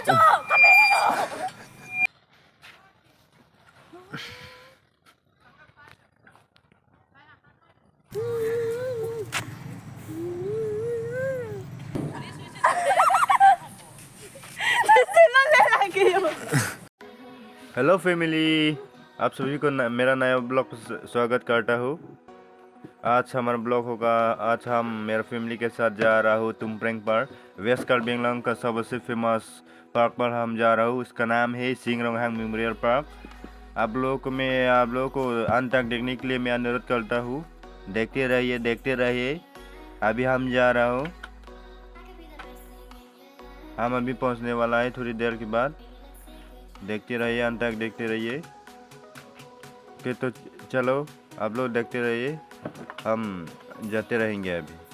Hello family, आप सभी को मेरा नया ब्लॉग स्वागत करता हूँ। आज हमारा ब्लॉग होगा। आज हम मेरा फैमिली के साथ जा रहा हूँ तुमप्रेंग पार्क, वेस्ट कार्बी आंगलोंग का सबसे फेमस पार्क पर हम जा रहा हूँ। इसका नाम है रोंगहांग मेमोरियल पार्क। आप लोगों को अंत तक देखने के लिए मैं अनुरोध करता हूँ। देखते रहिए। अभी हम जा रहा हूँ। हम अभी पहुँचने वाला है थोड़ी देर के बाद। देखते रहिए, अंत तक देखते रहिए। ओके, तो चलो आप लोग देखते रहिए, हम जाते रहेंगे अभी।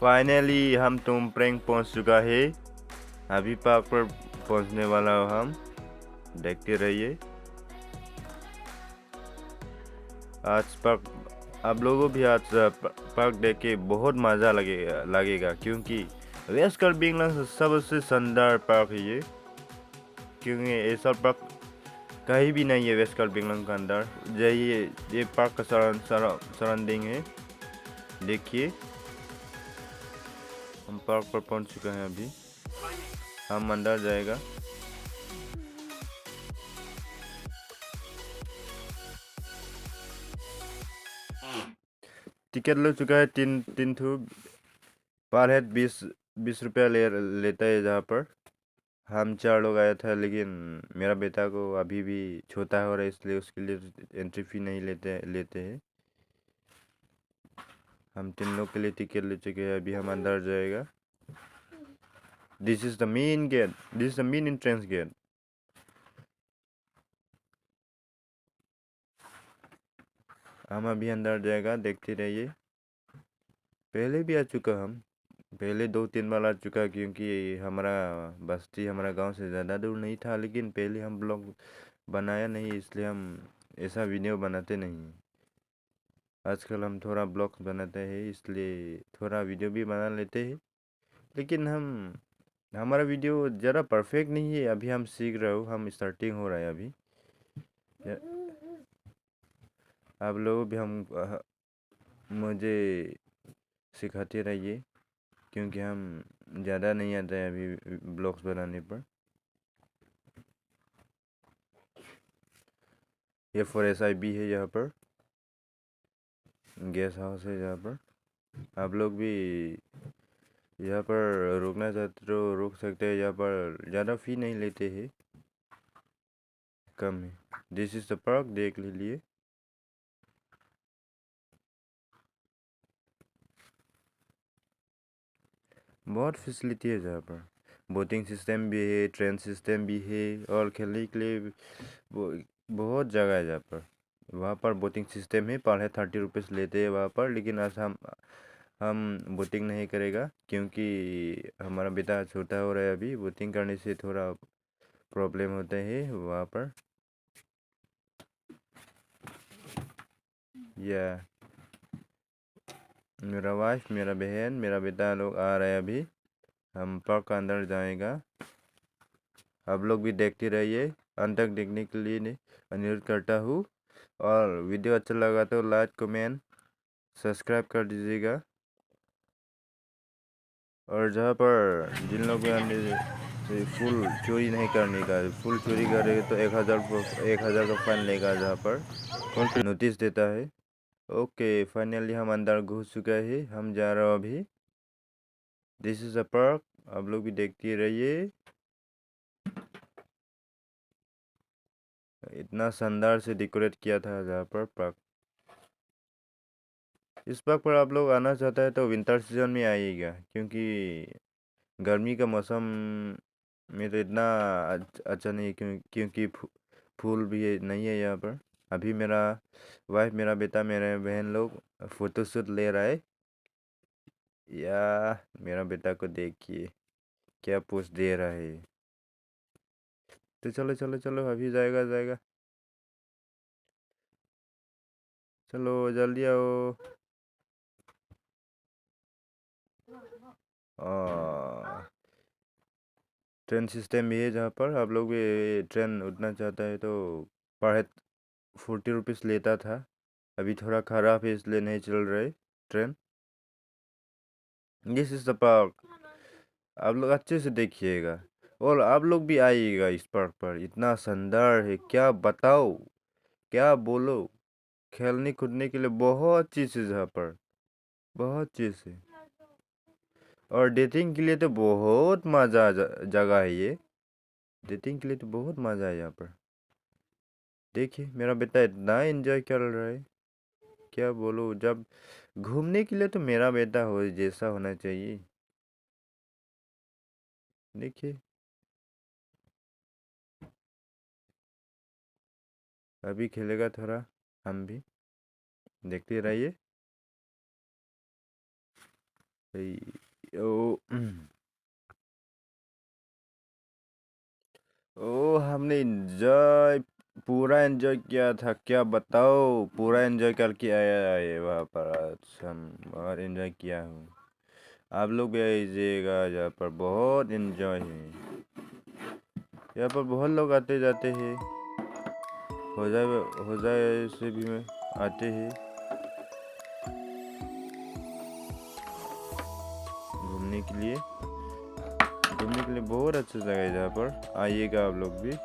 फाइनली हम तुमप्रेंग पहुंच चुका है। अभी पार्क पर पहुंचने वाला हूँ हम। देखते रहिए। आज पार्क आप लोगों भी आज पार्क देख के बहुत मज़ा लगेगा क्योंकि वेस्ट कार्बी आंगलोंग सबसे शानदार पार्क है ये। क्योंकि ऐसा पार्क कहीं भी नहीं है वेस्ट कार्बी आंगलोंग के अंदर। ये पार्क का सराउंडिंग है। देखिए, हम पार्क पर पहुंच चुके हैं। अभी हम अंदर जाएगा। टिकट ले चुका है तीन ठो। पर हेड 20 रुपया लेता है। जहाँ पर हम 4 लोग आया था, लेकिन मेरा बेटा को अभी भी छोटा हो रहा है, इसलिए उसके लिए एंट्री फी नहीं लेते हैं। हम 3 लोग के लिए टिकट ले चुके हैं। अभी हम अंदर जाएगा। This is the main gate. This is the main entrance gate. हम अभी अंदर जाएगा। देखते रहिए। पहले भी आ चुका हम। पहले 2-3 बार आ चुका, क्योंकि हमारा गांव से ज़्यादा दूर नहीं था। लेकिन पहले हम ब्लॉग बनाया नहीं, इसलिए हम ऐसा वीडियो बनाते नहीं। आजकल हम थोड़ा ब्लॉग बनाते हैं, इसलिए थोड़ा वीडियो भी बना लेते हैं। लेकिन हमारा वीडियो ज़रा परफेक्ट नहीं है। अभी हम सीख रहे हो, हम स्टार्टिंग हो रहा है अभी। आप लोग भी मुझे सिखाते रहिए, क्योंकि हम ज़्यादा नहीं आता है अभी ब्लॉग्स बनाने पर। ये फॉर SIB है। यहाँ पर गेस्ट हाउस है। यहाँ पर आप लोग भी यहाँ पर रुकना चाहते तो रुक सकते हैं। यहाँ पर ज़्यादा फ़ी नहीं लेते हैं, कम है। दिस इज़ द पार्क, देख लीजिए। बहुत फैसिलिटी है यहाँ पर। बोटिंग सिस्टम भी है, ट्रेन सिस्टम भी है, और खेलने के लिए बहुत जगह है यहाँ पर। वहाँ पर बोटिंग सिस्टम है, पर है 30 रुपीज़ लेते हैं वहाँ पर। लेकिन आज हम बोटिंग नहीं करेगा, क्योंकि हमारा बेटा छोटा हो रहा है। अभी बोटिंग करने से थोड़ा प्रॉब्लम होता है वहाँ पर। या मेरा वाइफ, मेरा बहन, मेरा बेटा लोग आ रहे हैं। अभी हम पार्क का अंदर जाएगा। आप लोग भी देखते रहिए। अंत तक देखने के लिए अनुरोध करता हूँ। और वीडियो अच्छा लगा तो लाइक, कमेंट, सब्सक्राइब कर दीजिएगा। और जहाँ पर जिन लोग तो फुल चोरी नहीं करने का, फुल चोरी करेगा तो 1,000 का फाइन लेगा, जहाँ पर नोटिस देता है। ओके, फाइनली हम अंदर घुस चुके हैं, हम जा रहे हैं अभी। दिस इज अ पार्क, आप लोग भी देखते रहिए। इतना शानदार से डेकोरेट किया था जहाँ पर पार्क। इस पार्क पर आप लोग आना चाहता है तो विंटर सीजन में आइएगा, क्योंकि गर्मी का मौसम में तो इतना अच्छा नहीं है, क्योंकि फूल भी नहीं है यहाँ पर। अभी मेरा वाइफ, मेरा बेटा, मेरे बहन लोग फोटोशूट ले रहा है। या मेरा बेटा को देखिए क्या पोस्ट दे रहा है। तो चलो चलो चलो, अभी जाएगा जाएगा, चलो जल्दी आओ। ट्रेन सिस्टम भी है, जहाँ पर आप लोग भी ट्रेन उठना चाहता है तो पर हेड 40 रुपीज़ लेता था। अभी थोड़ा ख़राब है, इसलिए नहीं चल रहा है train. This is the park, आप लोग अच्छे से देखिएगा, और आप लोग भी आइएगा इस पार्क पर। इतना शानदार है, क्या बताओ, क्या बोलो। खेलने कूदने के लिए बहुत चीज़ है यहाँ पर, बहुत चीज़ है। और डेटिंग के लिए तो बहुत मज़ा जगह है ये। डेटिंग के लिए तो बहुत मज़ा है यहाँ पर। देखिए मेरा बेटा इतना एंजॉय कर रहा है, क्या बोलो। जब घूमने के लिए तो मेरा बेटा हो जैसा होना चाहिए। देखिए अभी खेलेगा थोड़ा, हम भी देखते रहिए। ओ ओ, हमने एंजॉय, पूरा एंजॉय किया था, क्या बताओ। पूरा एंजॉय करके आया है वहाँ पर, आज हम बहुत एंजॉय किया हूँ। आप लोग भी आइएगा, यहाँ पर बहुत एंजॉय है। यहाँ पर बहुत लोग आते जाते हैं, हो जाए से भी में आते हैं घूमने के लिए। घूमने के लिए बहुत अच्छा जगह है, जहाँ पर आइएगा आप लोग भी।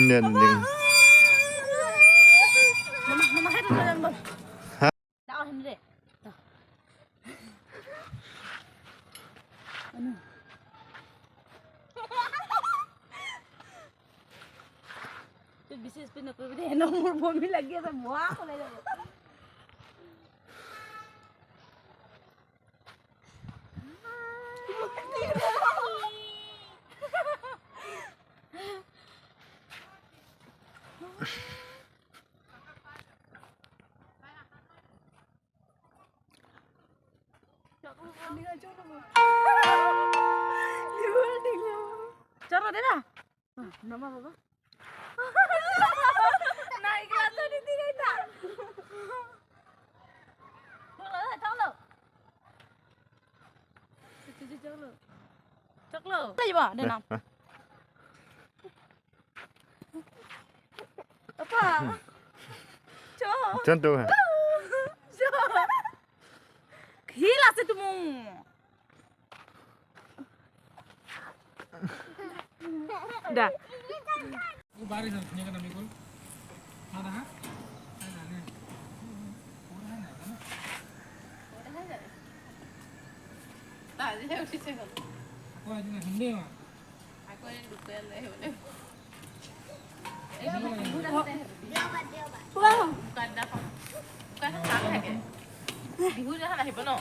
Dan ding. Mama hết rồi em ơi. Đau hình đi. Tôi bisa spin aku ini nomor bumi lagi semua aku lagi. Cara deh lah. Nama apa? Naik kelas di tiga itu. Coklo. Coklo. Lagi ba? Denam. Apa? Contoh. Gila sih tuh mung. Dah. Baris punya kan amikul. Mana ha? Tak, dia udah cakap. Wah, ini hindi mah. Aku yang duka lah, boleh. Bukan dah, bukan hang lagi. Ibu dah lah hebat no.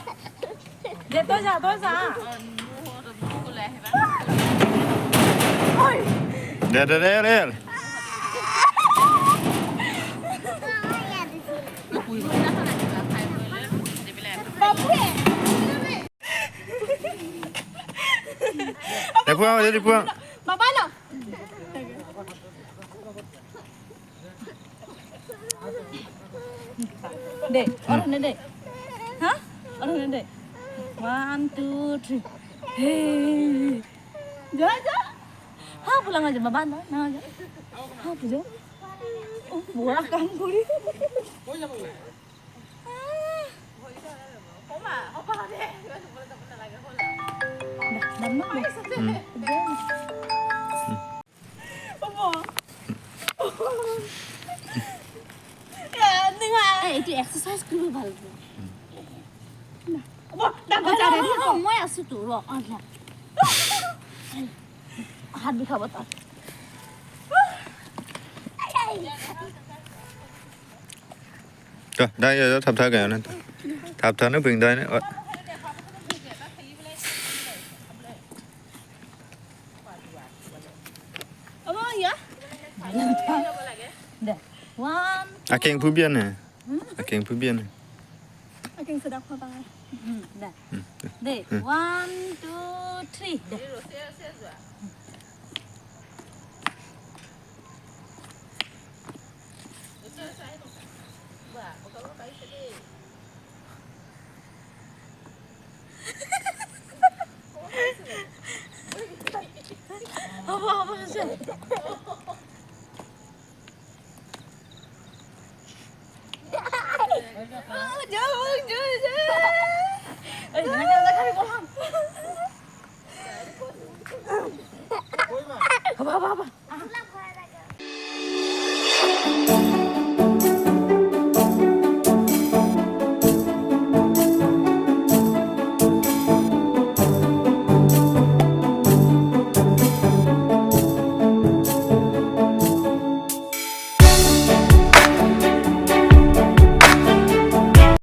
Dia tu sah. Nuh, tu lah hebat. Oi. Del. Dia puang. Bapa lo. Dek, orang ni dek. Hah? Orang ni dek. 1, 2, 3. Hey. Jangan. Ha, pulang aja bapa no. Nah aja. Ha, pulang. Oh, buah kamu ni. Oh, ya boleh. Apa deh? Nama Apa? Ya, dengar. Itu exercise dulu baru. Nah, apa? Dah baca ni. Mau ya sutu lo. Ada. Hat bi khabat. Rồi, đây giờ thập thơ kìa nè. Thập thơ nó bình đây nè. Apa ya? Dah. 1. Keng phu biên này. Keng phu biên này. Keng sedap apa? Dah. Dek. 1, 2, 3. Dah. Apa sih? Jauh. Jangan kami bohong. Apa?